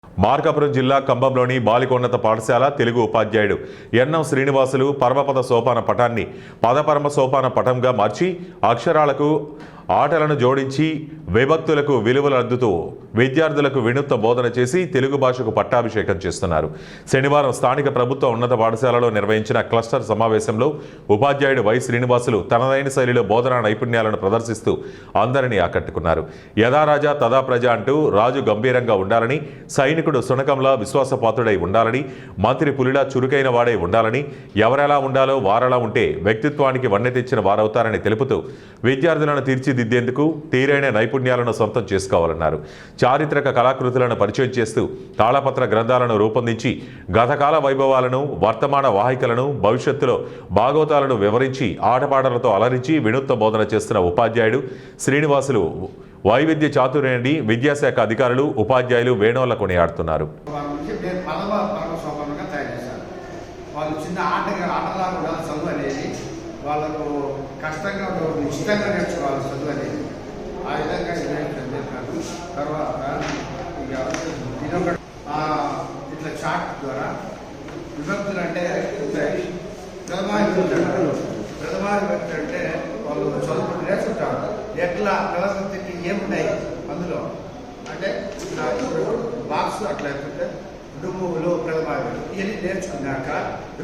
మార్కాపురం జిల్లా కంభంలోని బాలికోన్నత పాఠశాల తెలుగు ఉపాధ్యాయుడు ఎన్నం శ్రీనివాసులు పరమపద సోపాన పటాన్ని పదపరమ సోపాన పటంగా మార్చి అక్షరాలకు ఆటలను జోడించి విభక్తులకు విలువలు అద్దుతూ విద్యార్థులకు వినూత్న బోధన చేసి తెలుగు భాషకు పట్టాభిషేకం చేస్తున్నారు. శనివారం స్థానిక ప్రభుత్వ ఉన్నత పాఠశాలలో నిర్వహించిన క్లస్టర్ సమావేశంలో ఉపాధ్యాయుడు వై శ్రీనివాసులు తనదైన శైలిలో బోధనా నైపుణ్యాలను ప్రదర్శిస్తూ అందరినీ ఆకట్టుకున్నారు. యథా రాజా తదా ప్రజ అంటూ రాజు గంభీరంగా ఉండాలని, సైనికుడు సునకంలా విశ్వాసపాత్రుడై ఉండాలని, మంత్రి పులిలా చురుకైన వాడై ఉండాలని, ఎవరెలా ఉండాలో వారలా ఉంటే వ్యక్తిత్వానికి వన్నె తెచ్చిన వారవుతారని తెలుపుతూ విద్యార్థులను తీర్చిదిద్దేందుకు తీరైన నైపుణ్యాలను సొంతం చేసుకోవాలన్నారు. చారిత్రక కళాకృతులను పరిచయం చేస్తూ తాళపత్ర గ్రంథాలను రూపొందించి గతకాల వైభవాలను, వర్తమాన వాహికలను, భవిష్యత్తులో భాగవతాలను వివరించి ఆటపాటలతో అలరించి వినూత్న బోధన చేస్తున్న ఉపాధ్యాయుడు శ్రీనివాసులు వైవిధ్య చాతుర్యాన్ని విద్యాశాఖ అధికారులు, ఉపాధ్యాయులు వేణోళ్ల కొనియాడుతున్నారు. వాళ్ళకు కష్టంగా ఇష్టంగా నేర్చుకోవాలి చదువు అనేది. ఆ విధంగా కాదు. తర్వాత ఇదొకటి ఇట్లా చాట్ ద్వారా విభక్తులు అంటే ఉంటాయి. ప్రథమా విభక్తి అంటే వాళ్ళు చదువుకుంటూ నేర్చుకుంటారు. ఎట్లా ప్రథమకి ఏమున్నాయి అందులో అంటే బాక్స్ అట్లా లేకపోతే డుమ్ములు ప్రథమా ఇవన్నీ నేర్చుకున్నాక